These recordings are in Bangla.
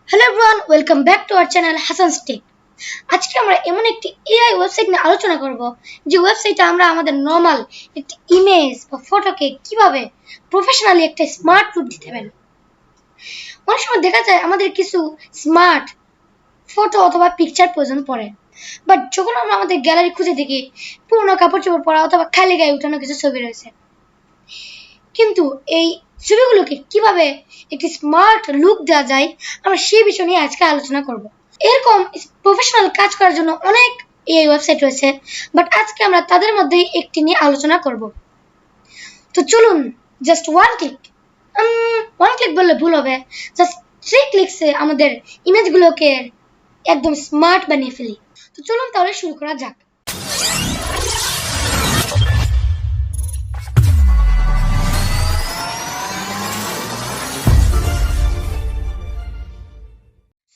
Hello everyone, welcome back to our channel Hasan's tech. আজকে আমরা এমন একটি এআই ওয়েবসাইট নিয়ে আলোচনা করব যে ওয়েবসাইটে আমরা আমাদের নরমাল একটি ইমেজ বা ফটোকে কিভাবে প্রফেশনালি একটা স্মার্ট লুক দিতে পারি। অনেক সময় দেখা যায় আমাদের কিছু স্মার্ট ফটো অথবা পিকচার প্রয়োজন পড়ে, বাট যখন আমরা আমাদের গ্যালারি খুঁজে দেখি পুরোনো কাপড় চোপড় পরা অথবা খালি গায়ে উঠানো কিছু ছবি রয়েছে, কিন্তু এই ছবিগুলোকে কিভাবে একটি স্মার্ট লুক দেওয়া যায় আমরা সেই বিষয় নিয়ে আজকে আলোচনা করব। এরকম প্রফেশনাল কাজ করার জন্য অনেক এআই ওয়েবসাইট রয়েছে, বাট আজকে আমরা তাদের মধ্যেই একটি নিয়ে আলোচনা করব। তো চলুন, জাস্ট ওয়ান ক্লিক বললে ভুল হবে, জাস্ট 3 ক্লিকসে আমাদের ইমেজগুলোকে একদম স্মার্ট বানিয়ে ফেলি। তো চলুন তাহলে শুরু করা যাক।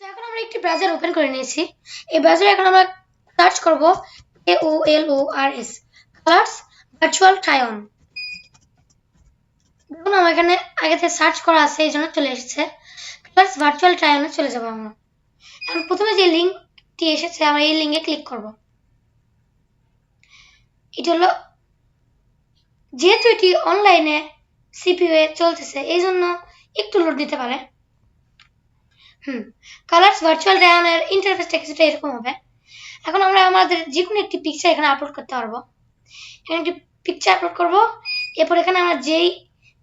এখন আমরা একটি ব্রাউজার ওপেন করে নিয়েছি। এই ব্রাউজারে এখন আমরা সার্চ করব AOLORS colours virtual try on. দেখুন আমার এখানে আগে থেকে সার্চ করা আছে, এই জন্য চলে এসেছে। কালার্স ভার্চুয়াল ট্রাই অনে চলে যাবো আমরা। এখন প্রথমে যে লিঙ্কটি এসেছে আমরা এই লিঙ্কে ক্লিক করব। এটা হলো, যেহেতু এটি অনলাইনে সিপিইউ এ চলতেছে এই জন্য একটু লোড নিতে পারে। কালার্স ভার্চুয়াল ট্রাই অন এর ইন্টারফেসটা কিছুটা এরকম হবে। এখন আমরা আমাদের যে কোনো একটি পিকচার এখানে আপলোড করতে পারবো। এখানে একটি পিকচার আপলোড করব, এরপর এখানে আমরা যেই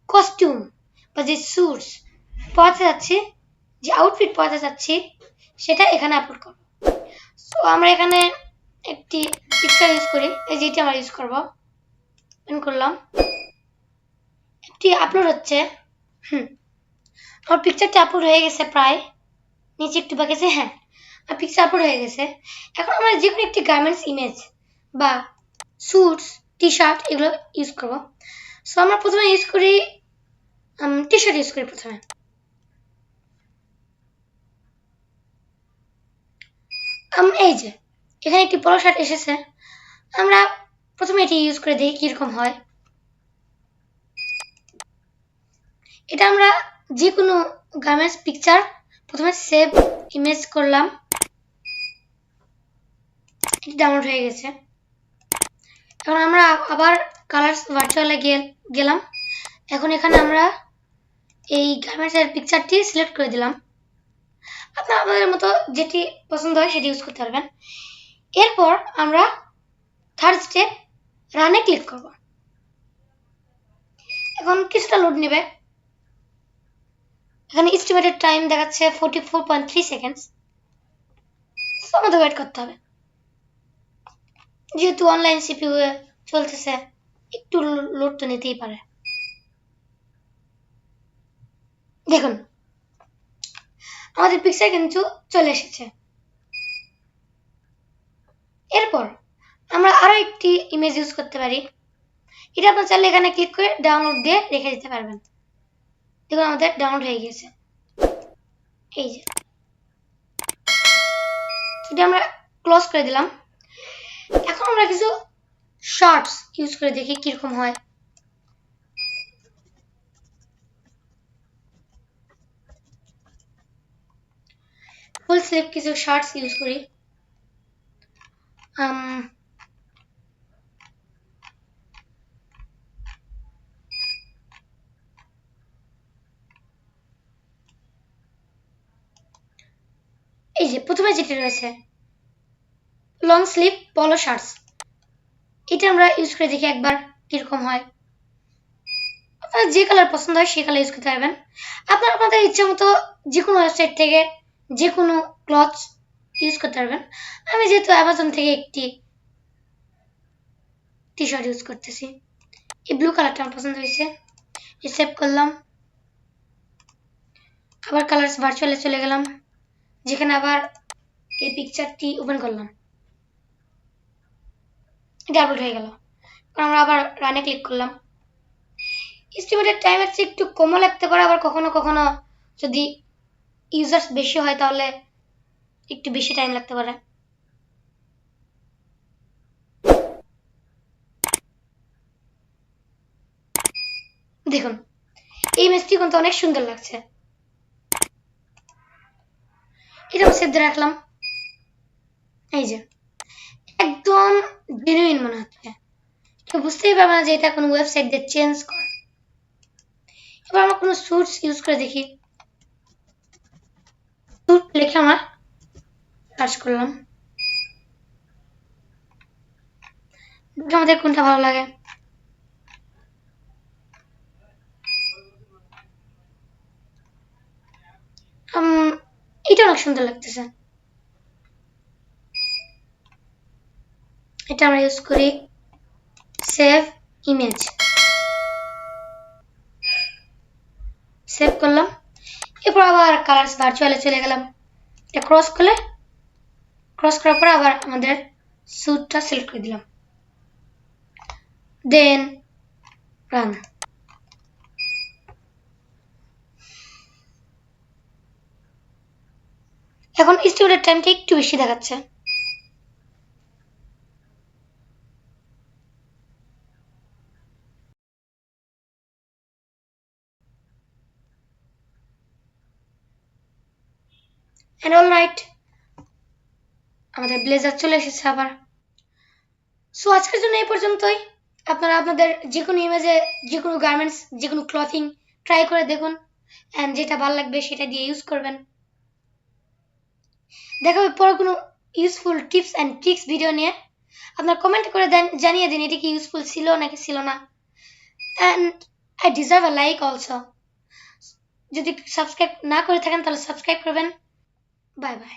কস্টিউম বা যে স্যুটস পরাতে যাচ্ছি, যে আউটফিট পরাতে যাচ্ছি সেটা এখানে আপলোড করব। সো আমরা এখানে একটি পিকচার ইউজ করি, এই যেটি আমরা ইউজ করব। অন করলাম, একটি আপলোড হচ্ছে। আমার পিকচারটি আপলোড হয়ে গেছে, প্রায় নিচে একটু বাকি আছে। হ্যাঁ, আর পিকচার আপলোড হয়ে গেছে। এখন আমরা যে কোনো একটি গার্মেন্টস ইমেজ বা স্যুটস টি শার্ট এগুলো ইউজ করব। সো আমরা প্রথমে ইউজ করি টি শার্ট ইউজ করি প্রথমে। এই যে এখানে একটি পলো শার্ট এসেছে, আমরা প্রথমে এটি ইউজ করে দেখি কিরকম হয়। এটা আমরা যে কোনো গার্মেন্টস পিকচার প্রথমে সেভ ইমেজ করলাম, এটি ডাউনলোড হয়ে গেছে। এখন আমরা আবার কালার্স ভার্চুয়ালে গেলাম। এখন এখানে আমরা এই গার্মেন্টসের পিকচারটি সিলেক্ট করে দিলাম। আপনারা আপনাদের মতো যেটি পছন্দ হয় সেটি ইউজ করতে পারবেন। এরপর আমরা থার্ড স্টেপ রানে ক্লিক করব। এখন কিছুটা লোড নেবে। এখানে এস্টিমেটেড টাইম দেখাচ্ছে 44.3 সেকেন্ডস। আমাদের ওয়েট করতে হবে, যেহেতু অনলাইন সিপিইউ এ চলতেছে একটু লোড তো নিতেই পারে। দেখুন আমাদের পিকচার কিন্তু চলে এসেছে। এরপর আমরা আরো একটি ইমেজ ইউজ করতে পারি। এটা আপনার চাইলে এখানে ক্লিক করে ডাউনলোড দিয়ে রেখে দিতে পারবেন। দেখুন আমাদের ডাউনলোড হয়ে গেছে। এই যে এটা আমরা ক্লোজ করে দিলাম। এখন আমরা কিছু শর্টস ইউজ করে দেখি কিরকম হয়। ফুল স্লিভ কিছু শর্টস ইউজ করি। এই যে প্রথমে যেটি রয়েছে লং স্লিভ পলো শার্টস, এটা আমরা ইউজ করে দেখি একবার কিরকম হয়। আপনার যে কালার পছন্দ হয় সেই কালার ইউজ করতে পারবেন। আপনারা আপনাদের ইচ্ছে মতো যে কোনো ওয়েবসাইট থেকে যে কোনো ক্লথ ইউজ করতে পারবেন। আমি যেহেতু অ্যামাজন থেকে একটি টি শার্ট ইউজ করতেছি, এই ব্লু কালারটা আমার পছন্দ হয়েছে, সেভ করলাম। আবার কালার্স ভার্চুয়ালে চলে গেলাম, যেখানে আবার এই পিকচারটি ওপেন করলাম, এটা আপলোড হয়ে গেল। আমরা আবার রানে ক্লিক করলাম। এস্টিমেটেড টাইমের চেয়ে একটু কমও লাগতে পারে, আবার কখনো কখনো যদি ইউজার্স বেশি হয় তাহলে একটু বেশি টাইম লাগতে পারে। দেখুন এই ইমেজটি কিন্তু অনেক সুন্দর লাগছে। এটা আমি সেভ দিয়ে রাখলাম। এই যে একদম জেনুইন মনে হচ্ছে, কেউ বুঝতেই পারবে না যে এটা কোনো ওয়েবসাইট দিয়ে চেঞ্জ করা। এবার আমরা কোনো সুটস ইউজ করে দেখি। সুট লিখে আমরা সার্চ করলাম, আমাদের কোনটা ভালো লাগে। এটা অনেক সুন্দর লাগতেছে, এটা আমরা ইউজ করি। সেভ ইমেজ, সেভ করলাম। এরপর আবার কালার্স ভার্চুয়ালে চলে গেলাম, এটা ক্রস করার পর আবার আমাদের স্যুটটা সিলেক্ট করে দিলাম, দেন রান। এখন স্টুডেন্ট টাইমটা একটু বেশি দেখাচ্ছে। এন্ড অল রাইট, আমাদের ব্লেজার চলে এসেছে আবার। সো আজকের জন্য এই পর্যন্তই। আপনারা আপনাদের যে কোনো ইমেজে যে কোনো গার্মেন্টস যে কোনো ক্লথিং ট্রাই করে দেখুন, অ্যান্ড যেটা ভালো লাগবে সেটা দিয়ে ইউজ করবেন। দেখা হবে পরে কোনো useful tips and tricks video নিয়ে। আপনার কমেন্ট করে দেন, জানিয়ে দিন এটা কি ইউজফুল ছিল নাকি ছিল না। And I deserve a like also. যদি সাবস্ক্রাইব না করে থাকেন তাহলে সাবস্ক্রাইব করবেন। Bye bye.